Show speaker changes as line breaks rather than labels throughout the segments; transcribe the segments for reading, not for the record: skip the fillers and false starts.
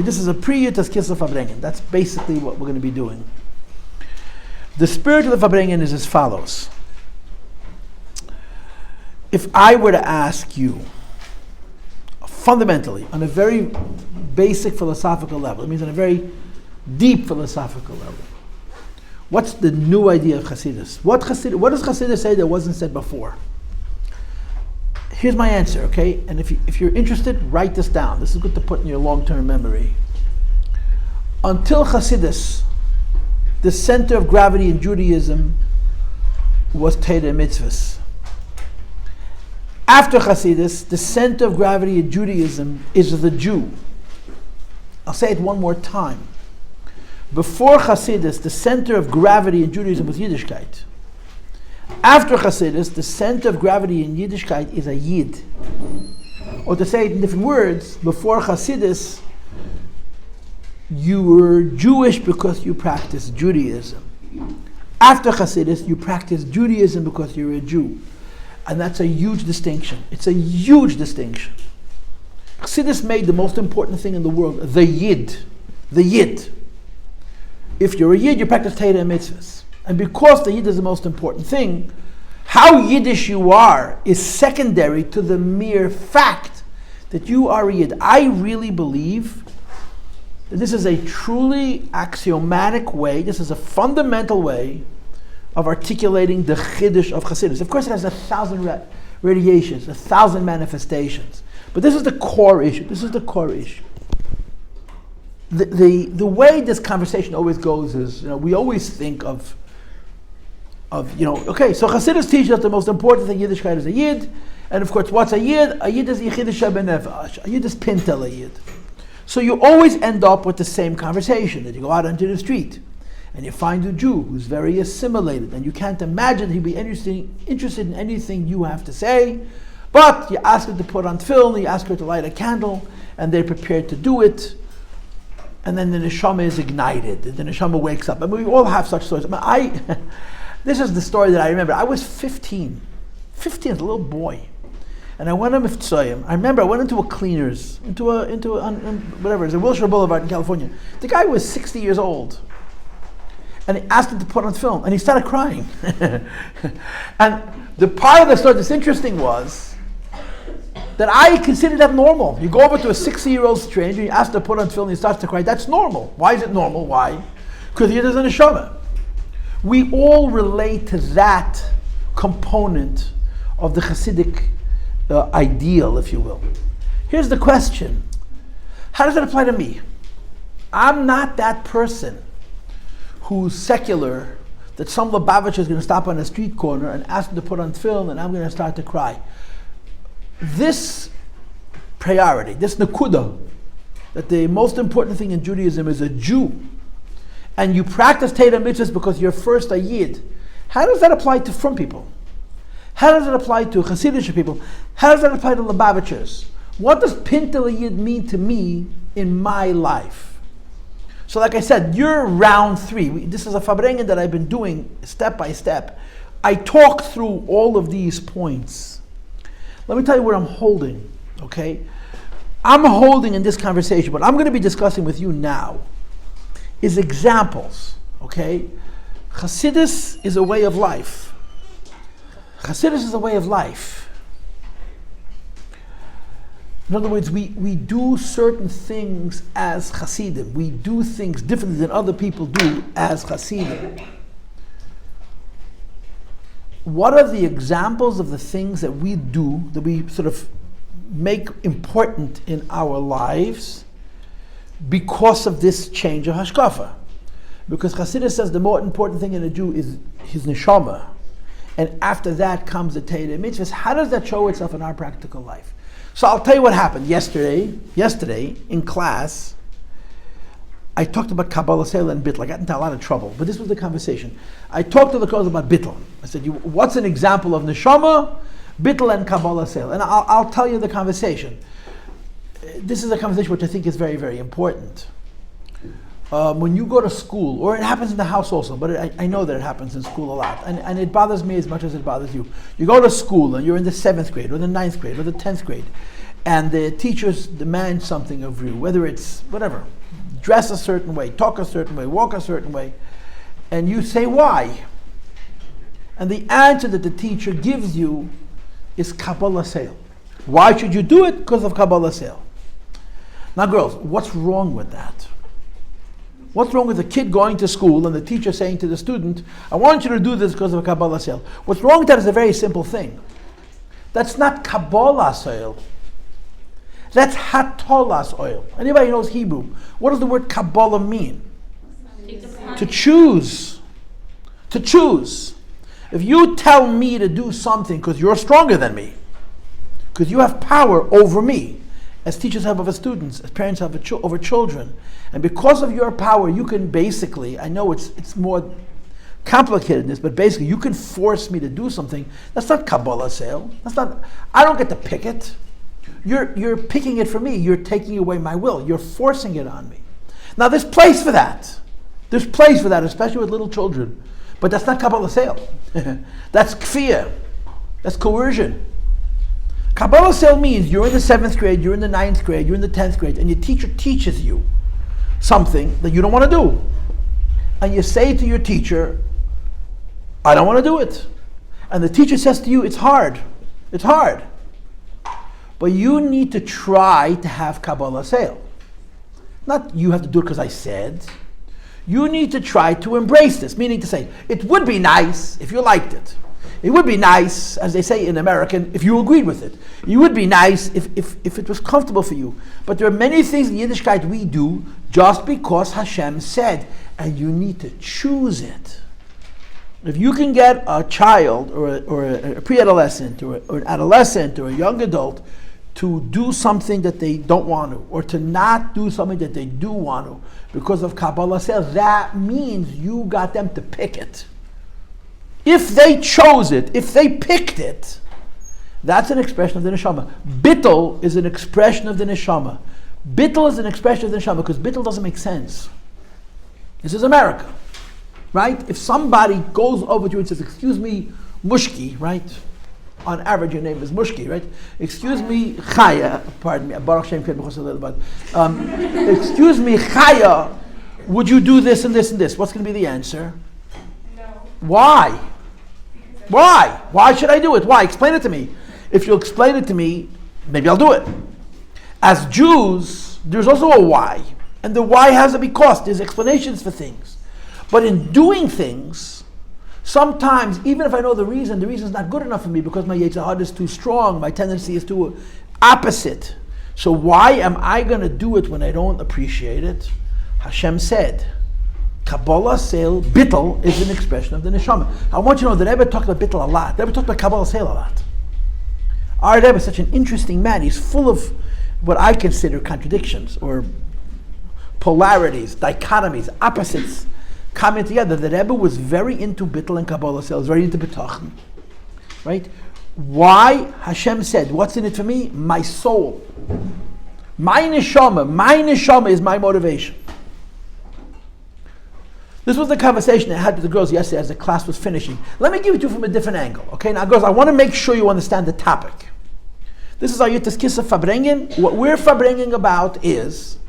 This is a prelude to Kislev Farbrengen. That's basically what we're going to be doing. The spirit of the Farbrengen is as follows. If I were to ask you, fundamentally, on a very basic philosophical level, it means on a very deep philosophical level, what's the new idea of Hasidus? What does Hasidus say that wasn't said before? Here's my answer, okay? And if you're interested, write this down. This is good to put in your long-term memory. Until Hasidus, the center of gravity in Judaism was Torah and mitzvahs. After Hasidus, the center of gravity in Judaism is the Jew. I'll say it one more time. Before Hasidus, the center of gravity in Judaism was Yiddishkeit. After Hasidus, the center of gravity in Yiddishkeit is a Yid. Or to say it in different words, before Hasidus, you were Jewish because you practiced Judaism. After Hasidus, you practiced Judaism because you're a Jew. And that's a huge distinction. It's a huge distinction. Hasidus made the most important thing in the world, the Yid. The Yid. If you're a Yid, you practice Torah and mitzvahs. And because the Yid is the most important thing, how Yiddish you are is secondary to the mere fact that you are a Yid. I really believe that this is a truly axiomatic way, this is a fundamental way of articulating the Chiddush of Hasidus. Of course, it has 1,000 radiations, 1,000 manifestations. But this is the core issue. This is the core issue. The way this conversation always goes is, we always think of okay, so Hasidus teaches that the most important thing Yiddishkeit is a Yid, and of course, what's a Yid? A Yid is Yichidish HaBenefesh. A Yid is Pintel a Yid. So you always end up with the same conversation, that you go out onto the street, and you find a Jew who's very assimilated, and you can't imagine he'd be interested in anything you have to say, but you ask her to put on tefillin, you ask her to light a candle, and they're prepared to do it, and then the Neshama is ignited, the Neshama wakes up. I mean, we all have such stories. This is the story that I remember. I was 15 as a little boy, and I went to Miftzayim. I remember I went into a cleaners, whatever, it's a Wilshire Boulevard in California. The guy was 60 years old, and he asked him to put on film, and he started crying. And the part of the story that's interesting was that I considered that normal. You go over to a 60-year-old stranger, you ask to put on film, and he starts to cry. That's normal. Why is it normal? Why? Because he doesn't neshama. We all relate to that component of the Hasidic ideal, if you will. Here's the question. How does it apply to me? I'm not that person who's secular, that some Lubavitcher is going to stop on a street corner and ask him to put on film, and I'm going to start to cry. This priority, this nakuda, that the most important thing in Judaism is a Jew, and you practice Torah mitzvahs because you're first a Yid. How does that apply to frum people? How does it apply to Hasidic people? How does that apply to Lubavitchers? What does Pintel Yid mean to me in my life? So like I said, you're round 3. This is a Farbrengen that I've been doing step by step. I talked through all of these points. Let me tell you where I'm holding, okay? I'm holding in this conversation, what I'm going to be discussing with you now is examples, okay? Hasidus is a way of life. Hasidus is a way of life. In other words, we do certain things as Chassidim. We do things differently than other people do as Chassidim. What are the examples of the things that we do, that we sort of make important in our lives because of this change of hashkafa? Because Hasidus says the more important thing in a Jew is his neshama, and after that comes the Torah mitzvahs. How does that show itself in our practical life? So I'll tell you what happened yesterday in class. I talked about kabbalat and bittul. I got into a lot of trouble, but this was the conversation. I talked to the girls about bittul. I said, what's an example of neshama, bittul, and kabbalat? And I'll tell you the conversation. This is a conversation which I think is very, very important. when you go to school, or it happens in the house also, but I know that it happens in school a lot, and it bothers me as much as it bothers you. You go to school and you're in the 7th grade, or the 9th grade, or the 10th grade, and the teachers demand something of you, whether it's whatever, dress a certain way, talk a certain way, walk a certain way, and you say why. And the answer that the teacher gives you is kabbalat sale. Why should you do it? Because of kabbalat sale. Now girls, what's wrong with that? What's wrong with a kid going to school and the teacher saying to the student, I want you to do this because of a kabbalat sale? What's wrong with that is a very simple thing. That's not kabbalat sale. That's hatolas oil. Anybody who knows Hebrew, what does the word kabbalah mean? To choose. To choose. If you tell me to do something because you're stronger than me, because you have power over me, as teachers have over students, as parents have over children, and because of your power, you can basically, I know it's more complicated than this, but basically you can force me to do something. That's not kabbalat sale. That's not. I don't get to pick it. You're picking it for me. You're taking away my will. You're forcing it on me. Now there's place for that. There's place for that, especially with little children. But that's not kabbalat sale. That's kfir. That's coercion. Kabbalat sale means you're in the 7th grade, you're in the 9th grade, you're in the 10th grade, and your teacher teaches you something that you don't want to do. And you say to your teacher, I don't want to do it. And the teacher says to you, it's hard. It's hard. But you need to try to have kabbalat sale. Not you have to do it because I said. You need to try to embrace this, meaning to say, it would be nice if you liked it. It would be nice, as they say in American, if you agreed with it. It would be nice if it was comfortable for you. But there are many things in Yiddishkeit we do just because Hashem said, and you need to choose it. If you can get a child or a pre-adolescent or an adolescent or a young adult to do something that they don't want to, or to not do something that they do want to, because of kabbalat sale, that means you got them to pick it. If they chose it, if they picked it, that's an expression of the Neshama. Bittul is an expression of the Neshama. Bittul is an expression of the Neshama because bittul doesn't make sense. This is America, right? If somebody goes over to you and says, excuse me, Mushki, right? On average, your name is Mushki, right? Excuse me, Chaya, pardon me, Baruch Shem Kid B'chos Halil, but excuse me, Chaya, would you do this and this and this? What's going to be the answer? No. Why? Why? Why should I do it? Why? Explain it to me. If you'll explain it to me, maybe I'll do it. As Jews, there's also a why. And the why has a because. There's explanations for things. But in doing things, sometimes, even if I know the reason's not good enough for me because my Yetzer Hara is too strong, my tendency is too opposite. So why am I going to do it when I don't appreciate it? Hashem said, kabbalat sale, bittul, is an expression of the Neshama. I want you to know that Rebbe talked about bittul a lot. Rebbe talked about kabbalat sale a lot. Our Rebbe is such an interesting man. He's full of what I consider contradictions or polarities, dichotomies, opposites coming together. The Rebbe was very into bittul and kabbalat sale, very into bitachon. Right? Why? Hashem said, what's in it for me? My soul. My neshama is my motivation. This was the conversation I had with the girls yesterday as the class was finishing. Let me give it to you from a different angle. Okay, now girls, I want to make sure you understand the topic. This is our Yittas Kislev Farbrengen. What we're Farbrengen about is,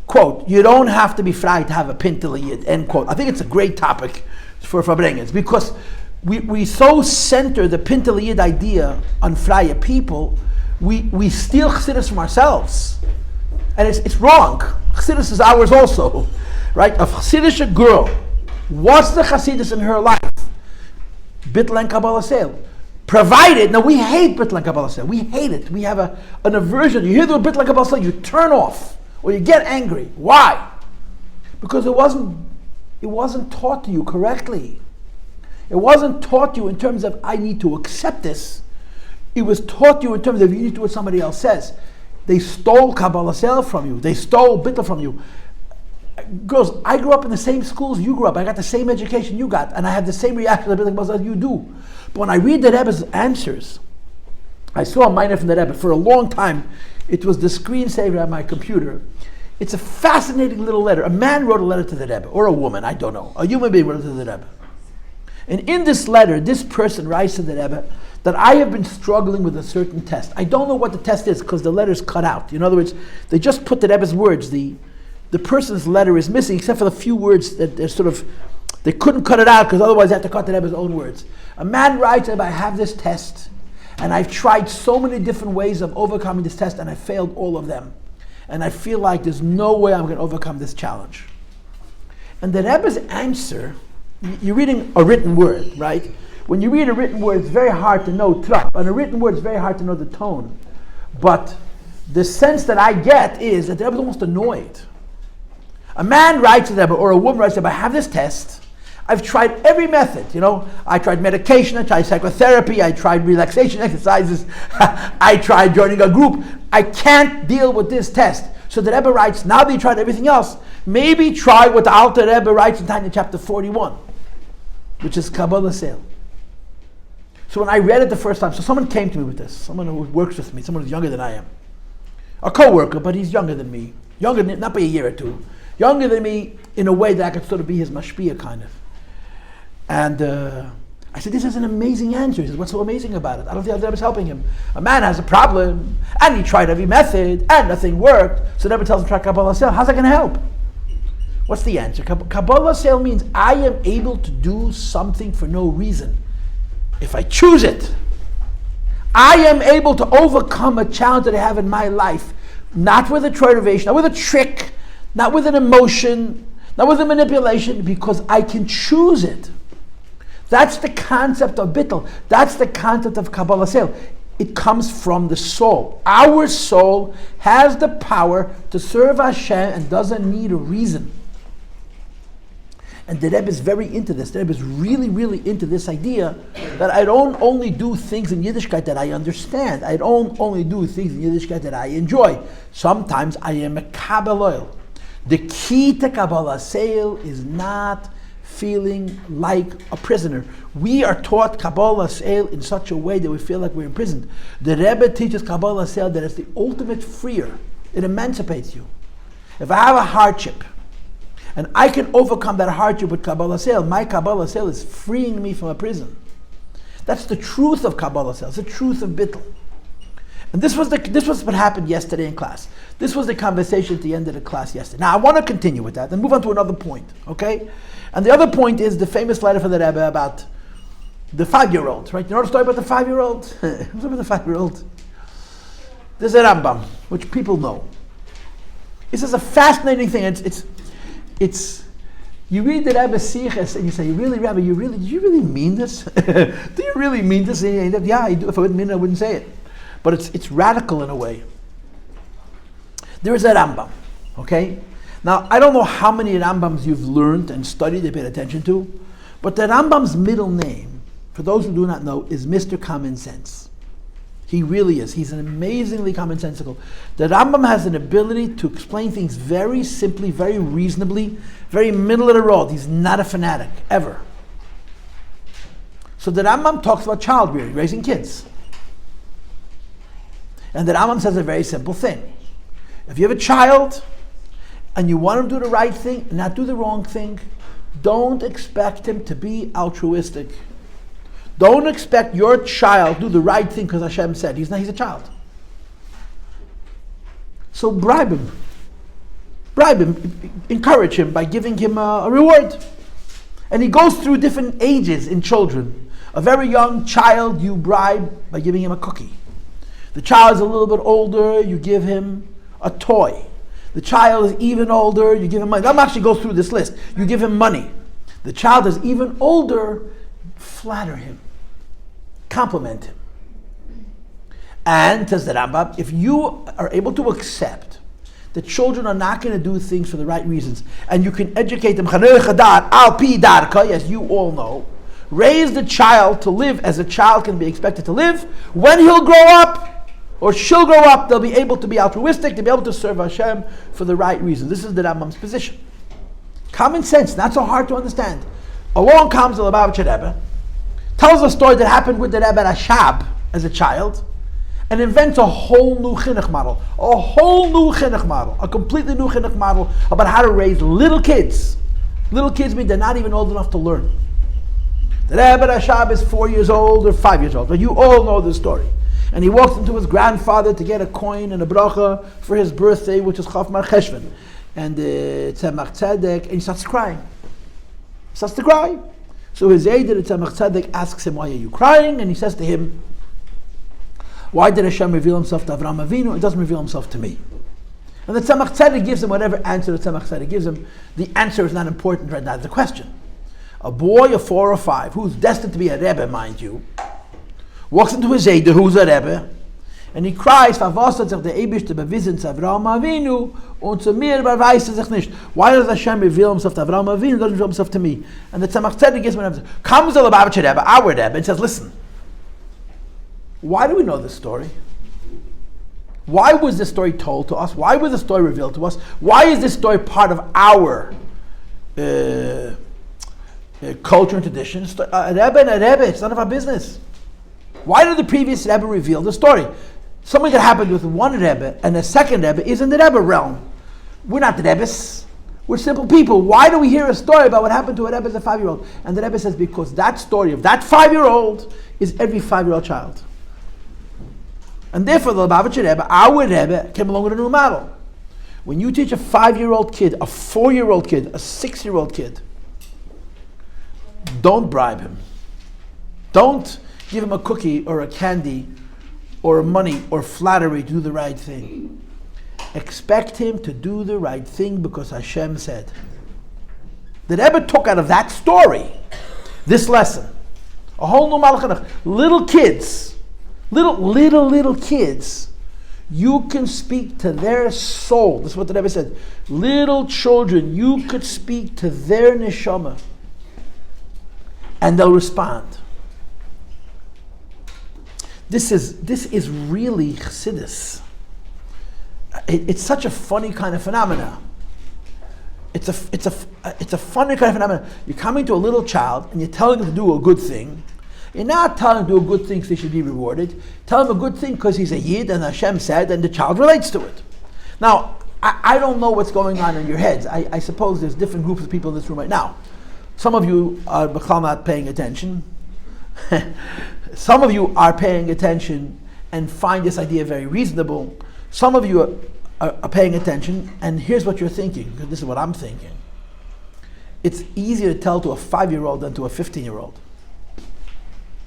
quote, you don't have to be fried to have a pintel yid, end quote. I think it's a great topic for Farbrengens because we so center the pintel yid idea on frye people, we steal Hasidus from ourselves. And it's wrong. Hasidus is ours also. Right? A Hasidic girl, what's the Hasidus in her life? Bittul and kabbalat sale. Provided, now we hate bittul and kabbalat sale. We hate it. We have an aversion. You hear the word bittul and kabbalat sale, you turn off. Or you get angry. Why? Because it wasn't taught to you correctly. It wasn't taught to you in terms of I need to accept this. It was taught to you in terms of you need to do what somebody else says. They stole kabbalat sale from you. They stole bittul from you. Girls, I grew up in the same schools you grew up. I got the same education you got, and I have the same reaction to bittul as you do. But when I read the Rebbe's answers, I saw a minor from the Rebbe for a long time. It was the screensaver on my computer. It's a fascinating little letter. A man wrote a letter to the Rebbe, or a woman, I don't know. A human being wrote it to the Rebbe. And in this letter, this person writes to the Rebbe that I have been struggling with a certain test. I don't know what the test is because the letter is cut out. In other words, they just put the Rebbe's words. The person's letter is missing except for the few words that they're they couldn't cut it out because otherwise they have to cut the Rebbe's own words. A man writes, I have this test and I've tried so many different ways of overcoming this test and I failed all of them. And I feel like there's no way I'm going to overcome this challenge. And the Rebbe's answer, you're reading a written word, right? When you read a written word, it's very hard to know trop. On a written word, it's very hard to know the tone. But the sense that I get is that the Rebbe is almost annoyed. A man writes to the Rebbe, or a woman writes to the Rebbe, I have this test. I've tried every method, I tried medication, I tried psychotherapy, I tried relaxation exercises, I tried joining a group. I can't deal with this test. So the Rebbe writes, now that you tried everything else, maybe try what the Alter Rebbe writes in Tanya chapter 41, which is kabbalat sale. So when I read it the first time, so someone came to me with this, someone who works with me, someone who's younger than I am. A co-worker, but he's younger than me. Younger than, not by a year or two. Younger than me in a way that I could sort of be his mashpia kind of. And I said, this is an amazing answer. He says, what's so amazing about it? I don't think the Rebbe is helping him. A man has a problem, and he tried every method, and nothing worked. So the Rebbe tells him, try kabbalat sale. How's that going to help? What's the answer? Kabbalat sale means I am able to do something for no reason. If I choose it, I am able to overcome a challenge that I have in my life, not with a motivation, not with a trick, not with an emotion, not with a manipulation, because I can choose it. That's the concept of bittul. That's the concept of kabbalat sale. It comes from the soul. Our soul has the power to serve Hashem and doesn't need a reason. And the Rebbe is very into this. The Rebbe is really, really into this idea that I don't only do things in Yiddishkeit that I understand. I don't only do things in Yiddishkeit that I enjoy. Sometimes I am a kabbalah. The key to kabbalat sale is not feeling like a prisoner. We are taught kabbalat sale in such a way that we feel like we're imprisoned. The Rebbe teaches kabbalat sale that it's the ultimate freer. It emancipates you. If I have a hardship, and I can overcome that hardship with kabbalat sale, my kabbalat sale is freeing me from a prison. That's the truth of kabbalat sale. It's the truth of bittul. And this was what happened yesterday in class. This was the conversation at the end of the class yesterday. Now I want to continue with that and move on to another point, okay? And the other point is the famous letter from the Rebbe about the 5-year-old, right? You know the story about the 5-year-old? What's about the 5-year-old? There's a Rambam, which people know. This is a fascinating thing. It's you read the Rebbe Siches and you say, really, Rebbe, do you really mean this? Do you really mean this? Yeah, I do. If I wouldn't mean it, I wouldn't say it. But it's radical in a way. There is a Rambam, okay? Now, I don't know how many Rambams you've learned and studied and paid attention to, but the Rambam's middle name, for those who do not know, is Mr. Common Sense. He really is. He's an amazingly commonsensical. The Rambam has an ability to explain things very simply, very reasonably, very middle of the road. He's not a fanatic, ever. So the Rambam talks about child rearing, raising kids. And the Rambam says a very simple thing. If you have a child and you want him to do the right thing and not do the wrong thing, don't expect him to be altruistic. Don't expect your child to do the right thing because Hashem said. He's a child. So bribe him, encourage him by giving him a reward. And he goes through different ages in children. A very young child you bribe by giving him a cookie. The child is a little bit older, you give him a toy. The child is even older, you give him money. I'm actually go through this list. You give him money. The child is even older, flatter him. Compliment him. And, says the Rambam, if you are able to accept that children are not going to do things for the right reasons, and you can educate them, as you all know, raise the child to live as a child can be expected to live, when he'll grow up, or she'll grow up, they'll be able to be altruistic, they'll be able to serve Hashem for the right reasons. This is the Rambam's position. Common sense, not so hard to understand. Along comes the Lubavitcher Rebbe, tells a story that happened with the Rebbe Rashab as a child, and invents a whole new chinuch model, a completely new chinuch model about how to raise little kids. Little kids mean they're not even old enough to learn. The Rebbe Rashab is 4 years old or 5 years old, but you all know the story. And he walks into his grandfather to get a coin and a bracha for his birthday, which is Chaf Mar Cheshvan. And Tzemach Tzedek, and he starts crying. He starts to cry. So his aide, Tzemach Tzedek, asks him, why are you crying? And he says to him, why did Hashem reveal himself to Avraham Avinu? It doesn't reveal himself to me. And the Tzemach Tzedek gives him whatever answer the Tzemach Tzedek gives him. The answer is not important right now, it's the question. A boy of 4 or 5, who's destined to be a Rebbe, mind you, walks into his Eider, who's a Rebbe, and he cries, why does Hashem reveal himself to Avraham Avinu, doesn't reveal himself to me? And the Tzemach Tzedek gives him an answer. Comes the Lubavitcher Rebbe, our Rebbe, and says, listen, why do we know this story? Why was this story told to us? Why was this story revealed to us? Why is this story part of our culture and tradition? A Rebbe and a Rebbe, it's none of our business. Why did the previous Rebbe reveal the story? Something that happened with one Rebbe and a second Rebbe is in the Rebbe realm. We're not the Rebbes. We're simple people. Why do we hear a story about what happened to a Rebbe as a 5-year-old? And the Rebbe says, because that story of that 5-year-old is every 5-year-old child. And therefore the Lubavitcher Rebbe, our Rebbe, came along with a new model. When you teach a 5-year-old kid, a 4-year-old kid, a 6-year-old kid, don't bribe him. Don't give him a cookie or a candy or money or flattery to do the right thing. Expect him to do the right thing because Hashem said. The Rebbe took out of that story this lesson. A whole new malach. Little kids, little kids, you can speak to their soul. This is what the Rebbe said. Little children, you could speak to their Neshama and they'll respond. This is really Hasidus. It's such a funny kind of phenomena. It's a funny kind of phenomenon. You're coming to a little child and you're telling him to do a good thing. You're not telling him to do a good thing so he should be rewarded. Tell him a good thing because he's a Yid and Hashem said, and the child relates to it. Now, I don't know what's going on in your heads. I suppose there's different groups of people in this room right now. Some of you are not paying attention. Some of you are paying attention and find this idea very reasonable. Some of you are paying attention, and here's what you're thinking, because this is what I'm thinking. It's easier to tell to a 5-year-old than to a 15-year-old.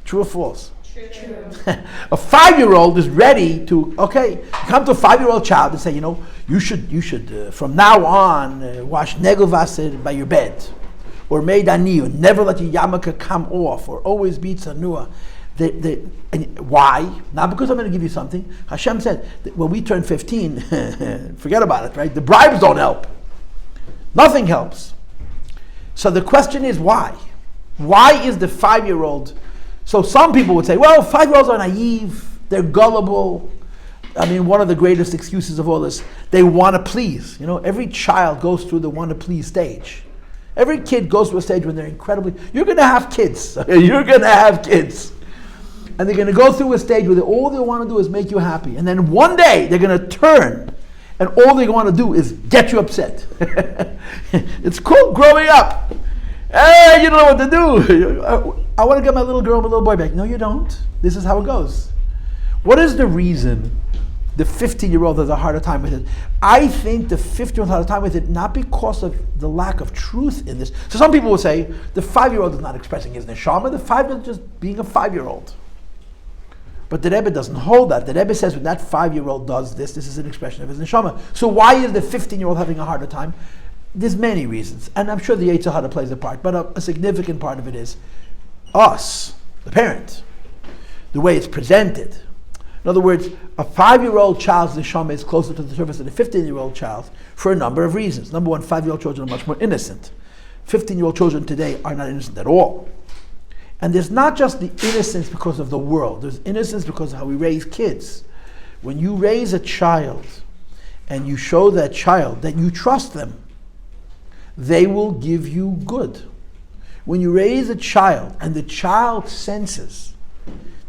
True or false?
True.
A 5-year-old is ready to, come to a 5-year-old child and say, you should from now on wash negelvasser by your bed, or meidani, never let your yarmulke come off, or always be tzanua. And why? Not because I'm going to give you something. Hashem said that when we turn 15, forget about it, right? The bribes don't help. Nothing helps. So the question is why? Why is the 5-year-old? So some people would say, well, 5-year-olds are naive, they're gullible. I mean, one of the greatest excuses of all this, they want to please. Every child goes through the want to please stage. Every kid goes through a stage when they're you're going to have kids. You're going to have kids. And they're going to go through a stage where all they want to do is make you happy. And then one day they're going to turn and all they want to do is get you upset. It's called growing up. Hey, you don't know what to do. I want to get my little girl and my little boy back. No, you don't. This is how it goes. What is the reason the 15-year-old has a harder time with it? I think the 15-year-old has a time with it not because of the lack of truth in this. So some people will say the 5-year-old is not expressing his neshama. The 5-year-old is just being a 5-year-old. But the Rebbe doesn't hold that. The Rebbe says when that 5-year-old does this is an expression of his neshama. So why is the 15-year-old having a harder time? There's many reasons. And I'm sure the Yetzer Hara plays a part. But a significant part of it is us, the parent, the way it's presented. In other words, a 5-year-old child's neshama is closer to the surface than a 15-year-old child for a number of reasons. Number one, 5-year-old children are much more innocent. 15-year-old children today are not innocent at all. And there's not just the innocence because of the world. There's innocence because of how we raise kids. When you raise a child and you show that child that you trust them, they will give you good. When you raise a child and the child senses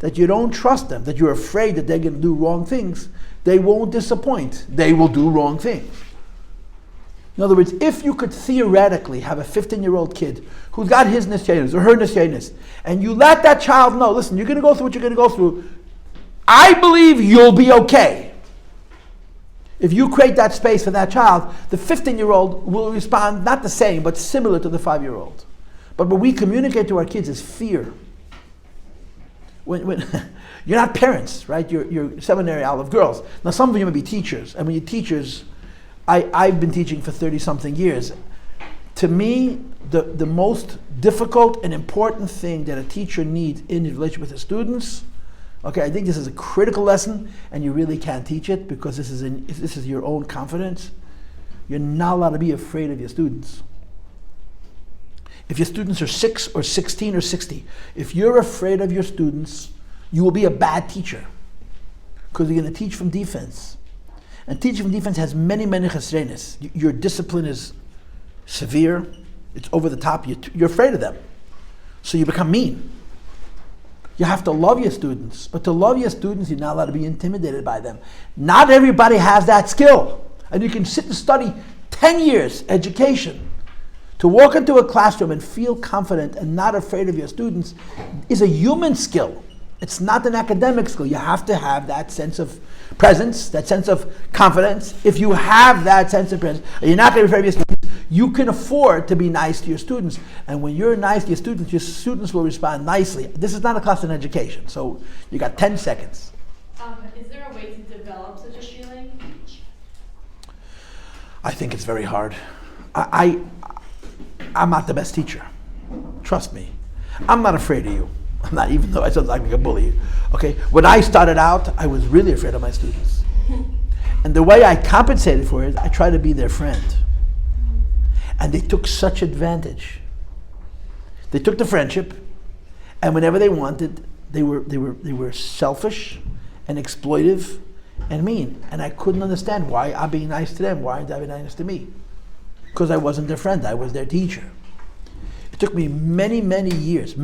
that you don't trust them, that you're afraid that they're going to do wrong things, they won't disappoint. They will do wrong things. In other words, if you could theoretically have a 15-year-old kid who's got his nisyanis or her nisyanis, and you let that child know, listen, you're going to go through what you're going to go through, I believe you'll be okay. If you create that space for that child, the 15-year-old will respond not the same, but similar to the 5-year-old. But what we communicate to our kids is fear. When you're not parents, right? You're seminary olive girls. Now some of you may be teachers, and when you're teachers, I've been teaching for 30-something years. To me, the most difficult and important thing that a teacher needs in his relationship with his students, okay, I think this is a critical lesson, and you really can't teach it because this is your own confidence. You're not allowed to be afraid of your students. If your students are 6 or 16 or 60, if you're afraid of your students, you will be a bad teacher because you're going to teach from defense. And teaching from defense has many, many chasrenes. Your discipline is severe. It's over the top. You're afraid of them. So you become mean. You have to love your students. But to love your students, you're not allowed to be intimidated by them. Not everybody has that skill. And you can sit and study 10 years education. To walk into a classroom and feel confident and not afraid of your students is a human skill. It's not an academic skill. You have to have that sense of presence, that sense of confidence. If you have that sense of presence, and you're not going to be afraid of your students, you can afford to be nice to your students. And when you're nice to your students will respond nicely. This is not a class in education, so you got 10 seconds.
Is there a way to develop such a feeling?
I think it's very hard. I'm not the best teacher. Trust me. I'm not afraid of you. I'm not, even though I sound like a bully. Okay, when I started out, I was really afraid of my students. And the way I compensated for it, I tried to be their friend. And they took such advantage. They took the friendship, and whenever they wanted, they were selfish and exploitive and mean. And I couldn't understand why I'm being nice to them, why aren't they being nice to me? Because I wasn't their friend, I was their teacher. It took me many, many years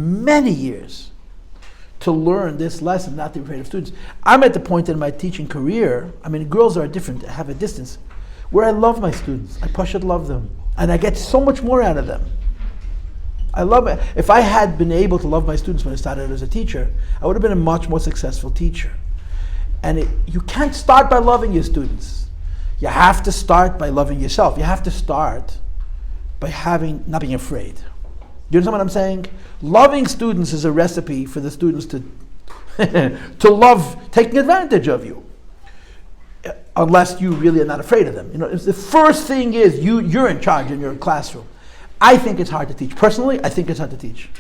to learn this lesson, not to be afraid of students. I'm at the point in my teaching career, I mean, girls are different, I have a distance, where I love my students. I pashat love them. And I get so much more out of them. I love it. If I had been able to love my students when I started as a teacher, I would have been a much more successful teacher. And you can't start by loving your students. You have to start by loving yourself. You have to start by not being afraid. Do you understand what I'm saying? Loving students is a recipe for the students to to love taking advantage of you, unless you really are not afraid of them. You know, if the first thing is you're in charge in your classroom. I think it's hard to teach. Personally, I think it's hard to teach.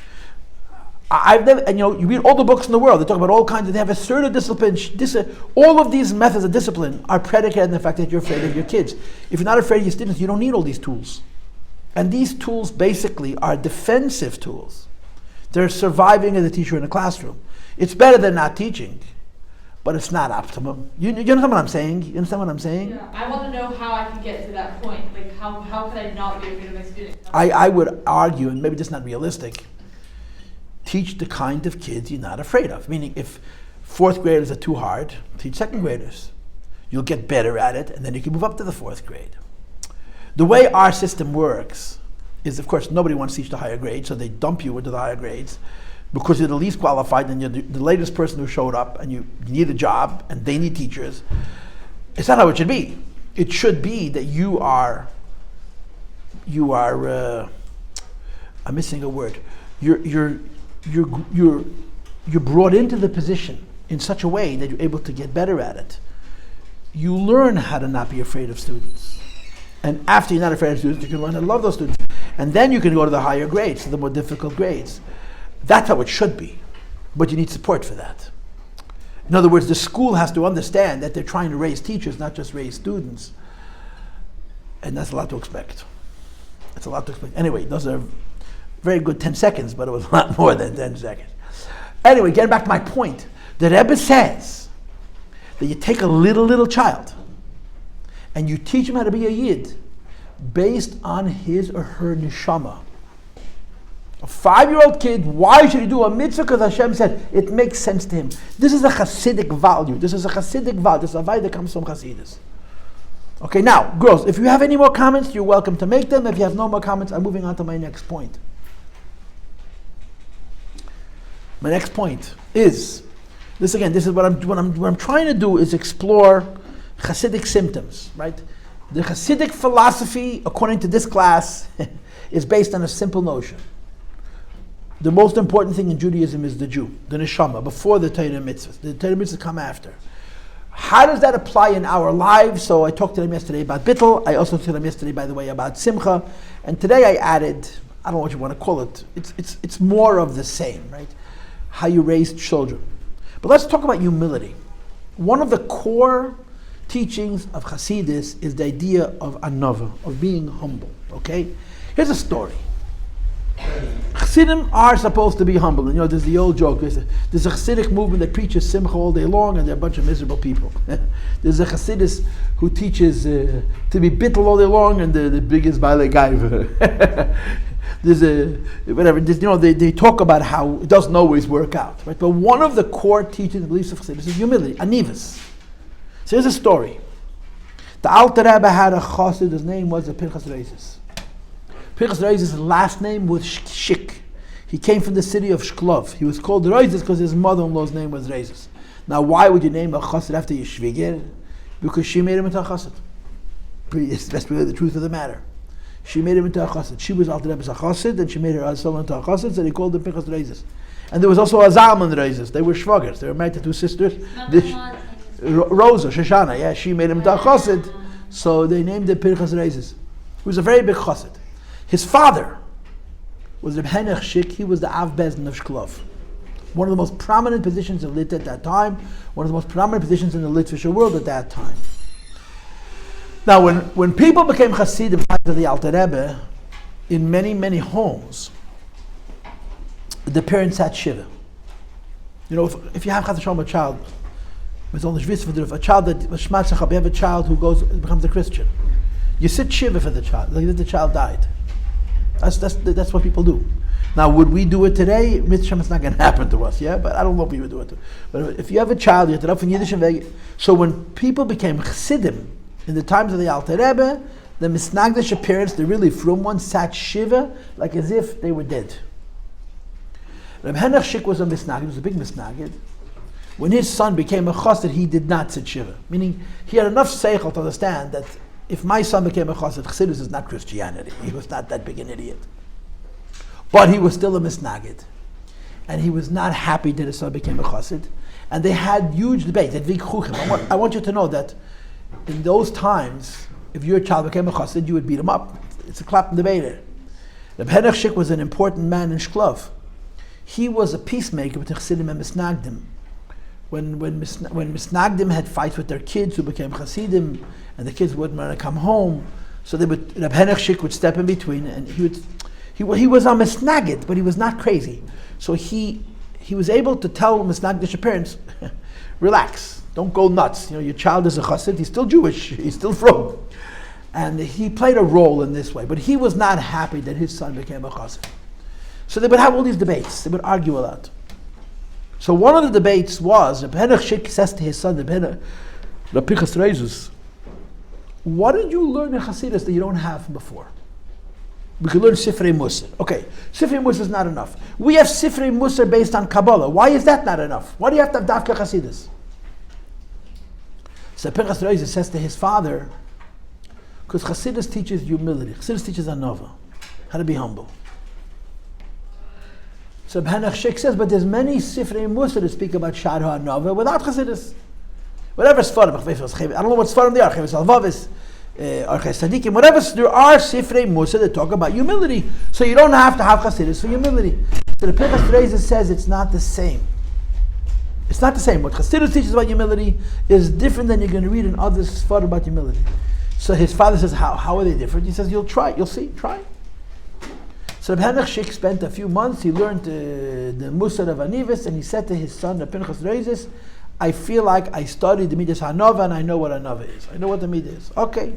I've never, and you read all the books in the world. They talk about all kinds of. They have assertive discipline. All of these methods of discipline are predicated on the fact that you're afraid of your kids. If you're not afraid of your students, you don't need all these tools. And these tools basically are defensive tools. They're surviving as a teacher in a classroom. It's better than not teaching, but it's not optimum. You understand what I'm saying? You understand what I'm saying?
Yeah. I want to know how I can get to that point. Like how can I not be afraid of my students?
I would argue, and maybe just not realistic, teach the kind of kids you're not afraid of. Meaning if 4th graders are too hard, teach 2nd graders. You'll get better at it, and then you can move up to the 4th grade. The way our system works is, of course, nobody wants to teach the higher grades, so they dump you into the higher grades because you're the least qualified and you're the latest person who showed up, and you need a job and they need teachers. It's not how it should be. It should be that you are I'm missing a word. You're brought into the position in such a way that you're able to get better at it. You learn how to not be afraid of students. And after you're not afraid of students, you can learn how to love those students. And then you can go to the higher grades, to the more difficult grades. That's how it should be. But you need support for that. In other words, the school has to understand that they're trying to raise teachers, not just raise students. And that's a lot to expect. That's a lot to expect. Anyway, those are very good 10 seconds, but it was a lot more than 10 seconds. Anyway, getting back to my point, the Rebbe says that you take a little child and you teach him how to be a Yid based on his or her Neshama. A 5-year-old kid, why should he do a mitzvah? Because Hashem said it makes sense to him. This is a Hasidic value. This is a Hasidic value. This is a value that comes from Hasidus. Okay, now, girls, if you have any more comments, you're welcome to make them. If you have no more comments, I'm moving on to my next point. My next point is this again. This is what I'm trying to do is explore Hasidic symptoms, right? The Hasidic philosophy, according to this class, is based on a simple notion. The most important thing in Judaism is the Jew, the Neshama, before the Torah mitzvahs. The Torah mitzvahs come after. How does that apply in our lives? So I talked to them yesterday about Bittul. I also talked to them yesterday, by the way, about Simcha. And today I added, I don't know what you want to call it. It's more of the same, right? How you raise children. But let's talk about humility. One of the core teachings of Hasidus is the idea of anava, of being humble. Okay? Here's a story. Chassidim are supposed to be humble. And there's the old joke. There's a Chassidic movement that preaches Simcha all day long, and they're a bunch of miserable people. There's a Chassidus who teaches to be bittul all day long, and the biggest Baile Gaiva. There's whatever. They talk about how it doesn't always work out, right? But one of the core teachings and beliefs of Chassidus is humility, anivus. So here's a story. The Alter Rebbe had a Chassid. His name was Pinchas Reizes. Pinchas Reizes' last name was Shik. He came from the city of Shklov. He was called Reizes because his mother-in-law's name was Reizes. Now, why would you name a Chassid after your Shviger? Because she made him into a Chassid. That's really the truth of the matter. She made him into a Chassid. She was Alter Rebbe's a Chassid, and she made her son into a Chassid, so they called him Pinchas Reizes. And there was also a Zalman Reizes. They were Shvagers. They were married to two sisters. Rosa, Shoshana, yeah, she made him into a Chassid, so they named him Pinchas Reizes. He was a very big Chassid. His father was Reb Henech Shik. He was the Av Bezdin of Shklov. One of the most prominent positions of Lit at that time, one of the most prominent positions in the Litvisher world at that time. Now, when people became Chassidim after the Alter Rebbe, in many, many homes, the parents had Shiva. If you have Chas v'Shalom a child, a child that was Shmatzach, you have a child who becomes a Christian. You sit Shiva for the child, like if the child died. That's what people do. Now, would we do it today? Mitzvah, it's not going to happen to us, yeah? But I don't know if we would do it. But if you have a child, you have to know from Yiddish and Veg. So when people became Chassidim, in the times of the Alter Rebbe, the Misnagdish parents, the really frum ones, sat Shiva like as if they were dead. Reb Henech Shik was a Misnagid, he was a big Misnagid. When his son became a Chassid, he did not sit Shiva. Meaning, he had enough seichel to understand that if my son became a Chassid, Chassidus is not Christianity. He was not that big an idiot. But he was still a Misnagid. And he was not happy that his son became a Chassid. And they had huge debates. I want you to know that in those times, if your child became a Chassid, you would beat him up. It's a clap in the Beder. Reb Henech Shik was an important man in Shklov. He was a peacemaker with the Chassidim and Misnagdim. When Misnagdim had fights with their kids who became Chassidim, and the kids wouldn't want to come home, so Reb Henech Shik would step in between, and he was a Misnagid, but he was not crazy. So he was able to tell Misnagdish parents, relax, don't go nuts. Your child is a Chassid, he's still Jewish, he's still from. And he played a role in this way, but he was not happy that his son became a Chassid. So they would have all these debates, they would argue a lot. So one of the debates was, Reb Henech Shik says to his son, Reb Pinchas Reizes, what did you learn in Hasidus that you don't have before? We could learn Sifrei Musar. Okay, Sifrei Musar is not enough. We have Sifrei Musar based on Kabbalah. Why is that not enough? Why do you have to have Dafka Hasidus? So Pinchas Reizes says to his father, because Hasidus teaches humility. Hasidus teaches anova, how to be humble. So Henech Shik says, but there's many Sifrei Musar that speak about Shad HaAnova without Hasidus. Whatever Sfarim, I don't know what Sfarim they are, Cheves Alvavis, Arches Tzadikim, whatever, there are Sifrei Musar that talk about humility. So you don't have to have Hasidus for humility. So the Pinchas Reizes says it's not the same. It's not the same. What Hasidus teaches about humility is different than you're going to read in other Sfarim about humility. So his father says, how are they different? He says, you'll try, you'll see, try. So Reb Henech Shik spent a few months, he learned the Musar of Anivus, and he said to his son, Reb Pinchas Reizes, I feel like I studied the Midas HaNova and I know what Anova is. I know what the Midah is. Okay.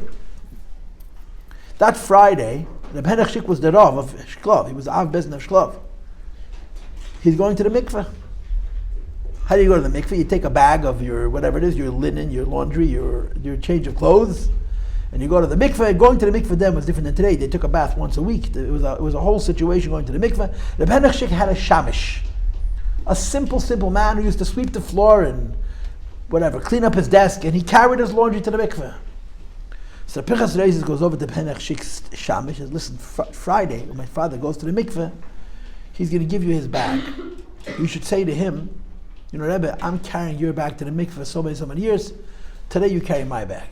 That Friday, Reb Henech Shik was the Rav of Shklov. He was the Av Bezin of Shklov. He's going to the mikveh. How do you go to the mikveh? You take a bag of your, whatever it is, your linen, your laundry, your change of clothes, and you go to the mikveh. Going to the mikveh then was different than today. They took a bath once a week. It was a whole situation going to the mikveh. Reb Henech Shik had a shamish. A simple man who used to sweep the floor and whatever, clean up his desk, and he carried his laundry to the mikveh. So Pinchas Reizes goes over to Henech Shik's shamish and says, listen, Friday, when my father goes to the mikveh, he's going to give you his bag. You should say to him, you know, Rebbe, I'm carrying your bag to the mikveh for so many years. Today you carry my bag.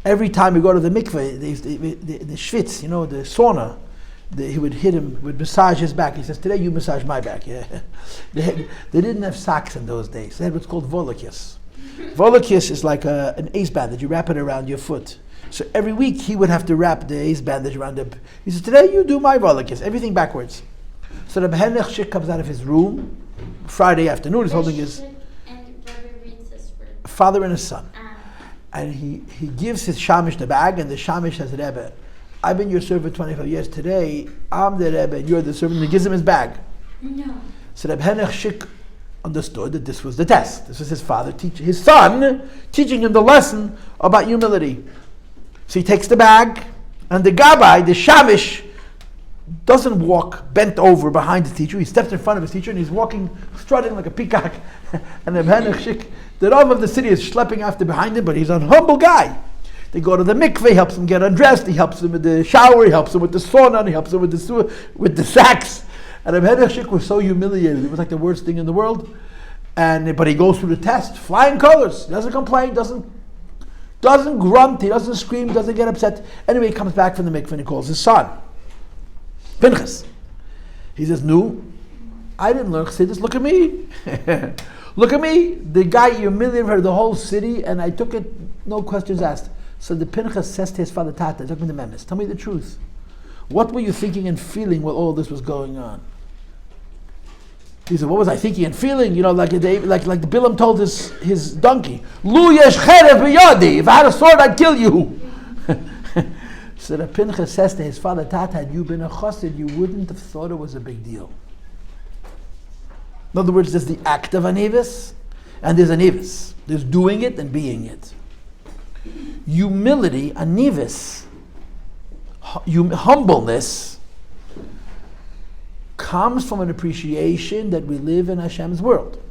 Every time we go to the mikveh, the schwitz, you know, the sauna, he would hit him, would massage his back. He says, today you massage my back. Yeah. They didn't have socks in those days. They had what's called volokis. Volokis is like an ace bandage. You wrap it around your foot. So every week he would have to wrap the ace bandage around him. He says, today you do my volokis. Everything backwards. So the Henech Shik comes out of his room Friday afternoon. He's holding his father and his son. And he gives his shamish the bag, and the shamish says, Rebbe, I've been your servant 25 years. Today, I'm the Rebbe, and you're the servant. And he gives him his bag.
No.
So Reb Henech Shik understood that this was the test. This was his father teaching his son, teaching him the lesson about humility. So he takes the bag, and the gabbai, the shamish, doesn't walk bent over behind the teacher. He steps in front of his teacher, and he's walking, strutting like a peacock. And Reb Henech Shik, the Rav of the city, is schlepping after behind him, but he's a humble guy. They go to the mikveh, he helps him get undressed, he helps him with the shower, he helps him with the sauna, and he helps him with the sacks. And Reb Henech Shik was so humiliated. It was like the worst thing in the world. But he goes through the test, flying colors. He doesn't complain, doesn't grunt, he doesn't scream, doesn't get upset. Anyway, he comes back from the mikveh and he calls his son, Pinchas. He says, no, I didn't learn Hasidus, look at me. Look at me. The guy humiliated the whole city, and I took it, no questions asked. So the Pinchas says to his father, Tata, took me to Memes, tell me the truth. What were you thinking and feeling while all this was going on? He said, what was I thinking and feeling? You know, like the Bilam told his donkey, Lu yesh cherev b'yadi. If I had a sword, I'd kill you. So the Pinchas says to his father, Tata, had you been a chassid, you wouldn't have thought it was a big deal. In other words, there's the act of anivis, and there's anivis. There's doing it and being it. Humility, anivis, humbleness, comes from an appreciation that we live in Hashem's world.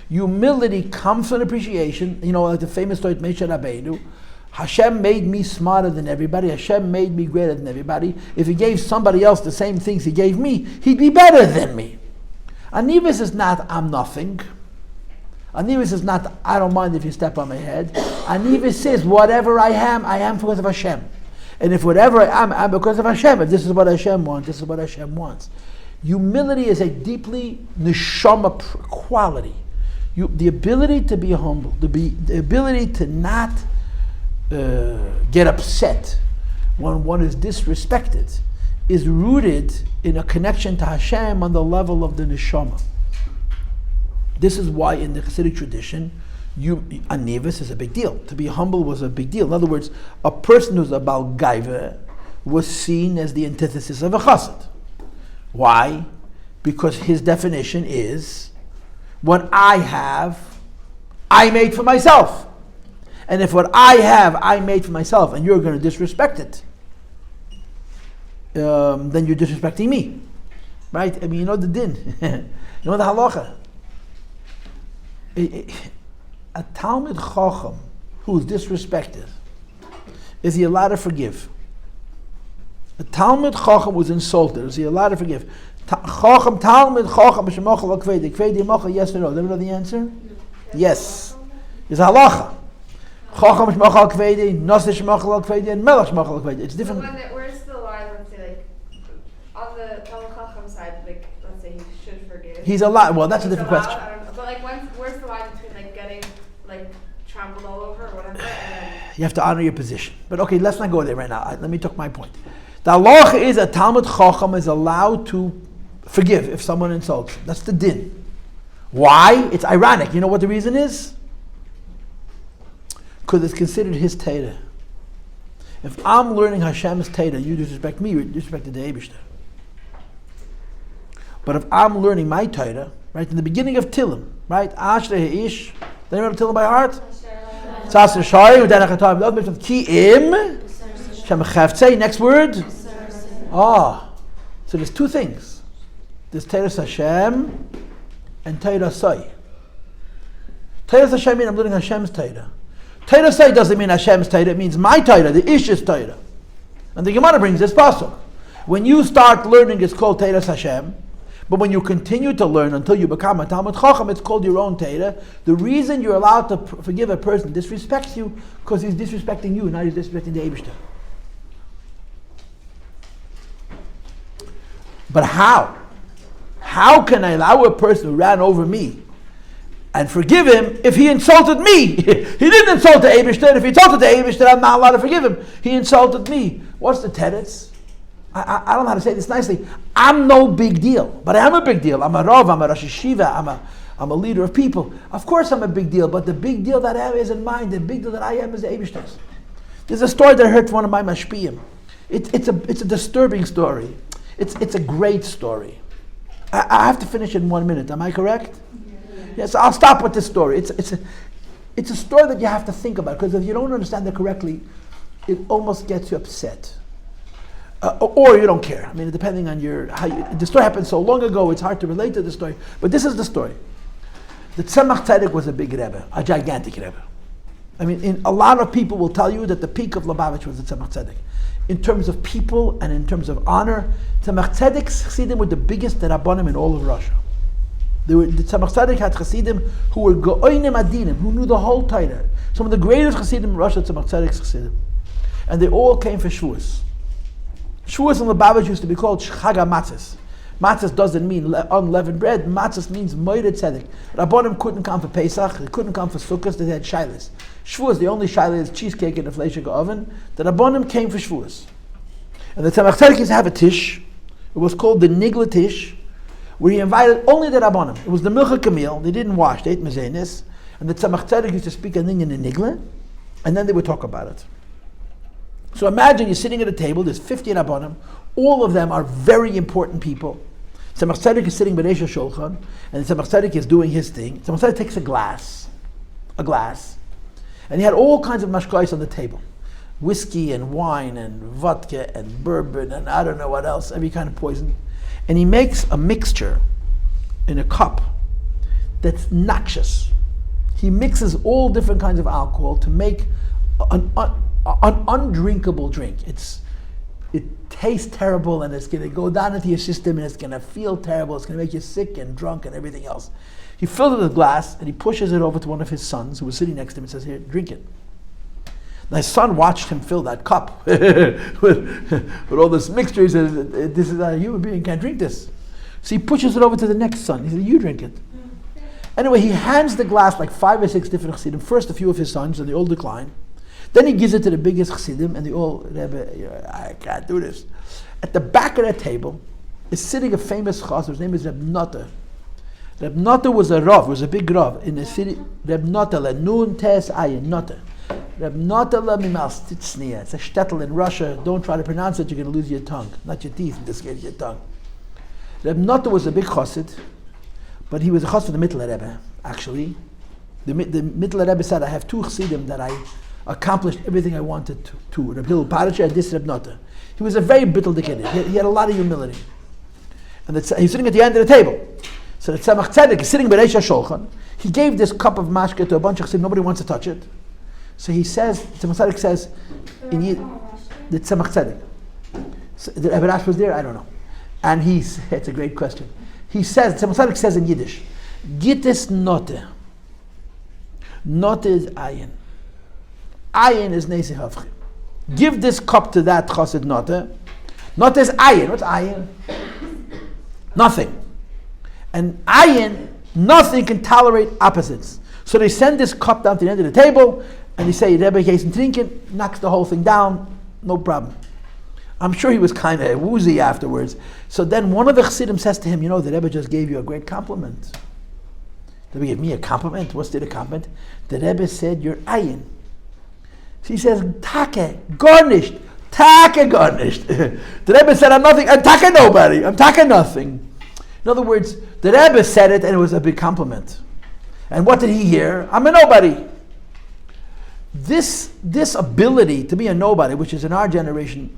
Humility comes from an appreciation, you know, like the famous story of Moshe Rabbeinu. Hashem made me smarter than everybody. Hashem made me greater than everybody. If he gave somebody else the same things he gave me, he'd be better than me. Anivis is not, I'm nothing. Anivis is not, I don't mind if you step on my head. Anivis is, whatever I am because of Hashem. And if whatever I am, I'm because of Hashem. If this is what Hashem wants, this is what Hashem wants. Humility is a deeply neshama quality. The ability to be humble, the ability to not get upset when one is disrespected, is rooted in a connection to Hashem on the level of the neshama. This is why in the Chassidic tradition, anivis is a big deal. To be humble was a big deal. In other words, a person who's a Baal Gaiva was seen as the antithesis of a chassid. Why? Because his definition is, what I have, I made for myself. And if what I have, I made for myself, and you're going to disrespect it, then you're disrespecting me. Right? I mean, you know the din. You know the halacha. A Talmid Chacham who is disrespected, is he allowed to forgive? A Talmid Chacham was insulted, is he allowed to forgive? Chacham, Talmid Chacham, B'shemachal Akvedi, Akvedi Machal, yes or no? Do you know the answer? Yes. It's a halacha. Chacham Shemachal Akvedi, Nasa Shemachal Akvedi, and Melech Shemachal Akvedi. It's different.
So where's the line, let's say, like, on the Talmid Chacham side, like, let's say he should forgive?
He's allowed, well, that's a different question.
I don't know. But, like, where's the line between, like, getting, like, trampled all over or whatever, and then...
You have to honor your position. But okay, let's not go there right now. Let me talk my point. The halacha is a Talmid Chacham is allowed to forgive if someone insults him. That's the din. Why? It's ironic. You know what the reason is? Because it's considered his Torah. If I'm learning Hashem's Torah, you disrespect me, you disrespect the Eibishter. But if I'm learning my Torah, right, in the beginning of Tillim, right, Ashrei Ish, do you remember Tillim by heart? Tzasser Shai, Udanach HaTorah, Ki Im, Shem Chavtzei, next word? So there's two things. There's Torah Hashem and Torah Sai. Torah Hashem means I'm learning Hashem's Torah. Torah Sai doesn't mean Hashem's Torah, it means my Torah, the Ish's Torah. And the Gemara brings this pasuk. When you start learning, it's called Torah Hashem. But when you continue to learn until you become a Talmud Chacham, it's called your own Torah. The reason you're allowed to forgive a person who disrespects you, because he's disrespecting you, not he's disrespecting the Eibishter. But how? How can I allow a person who ran over me and forgive him if he insulted me? He didn't insult the Eibishter. If he insulted the Eibishter, I'm not allowed to forgive him. He insulted me. What's the teretz? I don't know how to say this nicely. I'm no big deal, but I am a big deal. I'm a Rav, I'm a Rosh Yeshiva, I'm a leader of people. Of course I'm a big deal, but the big deal that I have isn't mine. The big deal that I am is the Eibishter's. There's a story that I heard from one of my mashpiyim. It's a disturbing story. It's a great story. I have to finish it in 1 minute. Am I correct? Yes, I'll stop with this story. It's a story that you have to think about, because if you don't understand it correctly, it almost gets you upset. Or you don't care. I mean, depending on the story happened so long ago, it's hard to relate to the story. But this is the story. The Tzemach Tzedek was a big Rebbe, a gigantic Rebbe. I mean, a lot of people will tell you that the peak of Lubavitch was the Tzemach Tzedek. In terms of people and in terms of honor, Tzemach Tzedek's Chassidim were the biggest Rabbanim in all of Russia. The Tzemach Tzedek had Chassidim who were Go'oinim Adinim, who knew the whole Torah. Some of the greatest Chassidim in Russia, Tzemach Tzedek's Chassidim. And they all came for Shavuos. Shavuos in Lubavitch used to be called Chag HaMatzos. Matzos doesn't mean unleavened bread. Matzos means Moed Tzedek. Rabbanim couldn't come for Pesach. They couldn't come for Sukkot. They had Shilas. Shavuos, the only Shilas is cheesecake in a fleishig oven. The Rabbanim came for Shavuos. And the Tzemach Tzedek used to have a tish. It was called the Nigla Tish, where he invited only the Rabbanim. It was the Milcha Kamil. They didn't wash. They ate Mezenis. And the Tzemach Tzedek used to speak a thing in the Nigla, and then they would talk about it. So imagine you're sitting at a table, there's 50 Rabbanim, all of them are very important people. Tzemach Tzedek is sitting B'nei Shulchan, and Tzemach Tzedek is doing his thing. Tzemach Tzedek takes a glass, and he had all kinds of mashkais on the table. Whiskey and wine and vodka and bourbon and I don't know what else, every kind of poison. And he makes a mixture in a cup that's noxious. He mixes all different kinds of alcohol to make an undrinkable drink. It tastes terrible, and it's going to go down into your system, and it's going to feel terrible. It's going to make you sick and drunk and everything else. He fills it with a glass, and he pushes it over to one of his sons who was sitting next to him and says, "Here, drink it." Now his son watched him fill that cup with all this mixture. He said, "This is a human being, can't drink this." So he pushes it over to the next son. He said, "You drink it." Anyway, he hands the glass like 5 or 6 different chassidim. First a few of his sons, and they all decline. Then he gives it to the biggest chassidim, and they all, "Rebbe, I can't do this." At the back of that table is sitting a famous chassid. His name is Reb Nata. Reb Nata was a Rav, was a big Rav in the city. Reb Nata le nun tes ayin Nata. Reb Nata le mimal stitznia. It's a shtetl in Russia. Don't try to pronounce it; you're going to lose your tongue, not your teeth. In this case, your tongue. Reb Nata was a big chassid, but he was a chassid for the Mittler Rebbe. Actually, the Mittler Rebbe said, "I have 2 chassidim that I accomplished everything I wanted to. Reb Hillel Parasha and this Reb Nata." He was a very bittul kid. He had a lot of humility. And he's sitting at the end of the table. So the Tzemach Tzedek is sitting B'nei Shulchan. He gave this cup of mashke to a bunch of chassidim. Nobody wants to touch it. So he says, Tzemach Tzedek says, in the Tzemach Tzedek. So the Rebbe Rash was there? I don't know. And it's a great question. He says, Tzemach Tzedek says in Yiddish, "Gittes note." Note is ayin. Ayin is Nesi Havchi. Give this cup to that chassid Note. Note is ayin. What's ayin? Nothing. And ayin, nothing can tolerate opposites. So they send this cup down to the end of the table, and they say, "Rebbe Kaisen trinken," knocks the whole thing down, no problem. I'm sure he was kind of woozy afterwards. So then one of the chassidim says to him, "You know, the Rebbe just gave you a great compliment." "The Rebbe gave me a compliment? What's the compliment?" "The Rebbe said, you're ayin." She says, take, garnished. Take garnished. The Rebbe said, I'm nothing. I'm take nobody. I'm take nothing. In other words, the Rebbe said it and it was a big compliment. And what did he hear? I'm a nobody. This ability to be a nobody, which is in our generation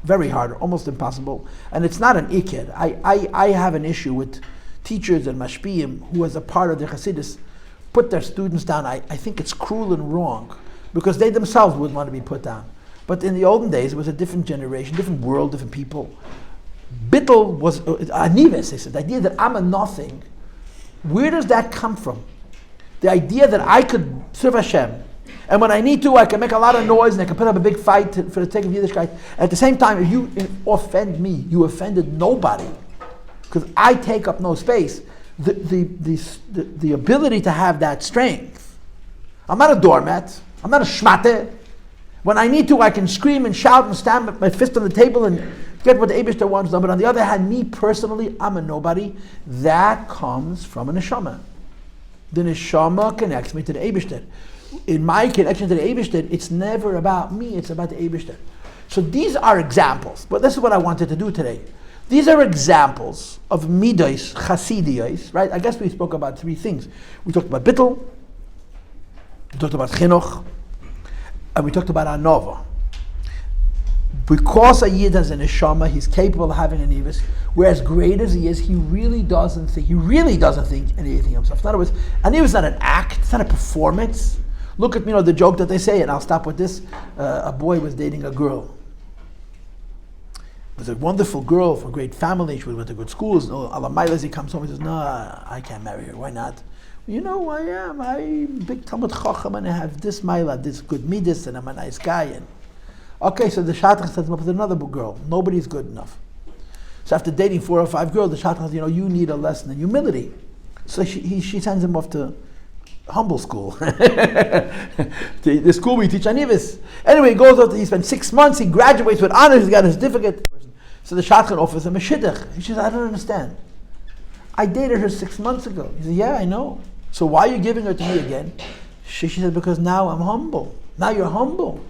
very hard, almost impossible, and it's not an iked. I have an issue with teachers and mashpiyim who, as a part of their Hasidus, put their students down. I think it's cruel and wrong, because they themselves wouldn't want to be put down. But in the olden days, it was a different generation, different world, different people. Bittel was anives, they said, the idea that I'm a nothing. Where does that come from? The idea that I could serve Hashem, and when I need to, I can make a lot of noise and I can put up a big fight for the sake of Yiddishkeit. At the same time, if you offend me, you offended nobody, because I take up no space. The ability to have that strength. I'm not a doormat. I'm not a shmate. When I need to, I can scream and shout and stamp with my fist on the table and get what the Eibishter wants done. But on the other hand, me personally, I'm a nobody. That comes from a Neshama. The Neshama connects me to the Eibishter. In my connection to the Eibishter, it's never about me, it's about the Eibishter. So these are examples, but this is what I wanted to do today. These are examples of midos, chasidiyos, right? I guess we spoke about three things. We talked about bittul, we talked about chinuch, and we talked about anova. Because a yid has a neshama, he's capable of having an ivus. Whereas great as he is, he really doesn't think anything of himself. In other words, an ivus is not an act, it's not a performance. Look at the joke that they say, and I'll stop with this. A boy was dating a girl. It was a wonderful girl from a great family. She went to good schools. Alamaylas, he comes home and says, "No, I can't marry her. Why not?" You know who I am. I'm big Talmud Chacham, and I have this Maila, this good midas, and I'm a nice guy. And okay, so the Shatrach sets him up with another girl. Nobody's good enough. So after dating 4 or 5 girls, the Shatrach says, you need a lesson in humility. So she sends him off to humble school. The school we teach Anivis. Anyway, he goes out, he spends 6 months, he graduates with honors, he's got his certificate. So the Shatrach offers him a shidduch. He says, I don't understand. I dated her 6 months ago. He says, yeah, I know. So why are you giving her to me again? She said, because now I'm humble. Now you're humble.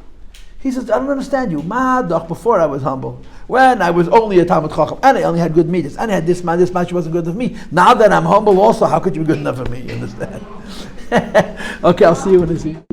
He says, I don't understand you. Before I was humble. When I was only a Talmud Chacham, and I only had good midas, and I had this man, she wasn't good enough for me. Now that I'm humble also, how could you be good enough for me? You understand? Okay, I'll see you when I see you.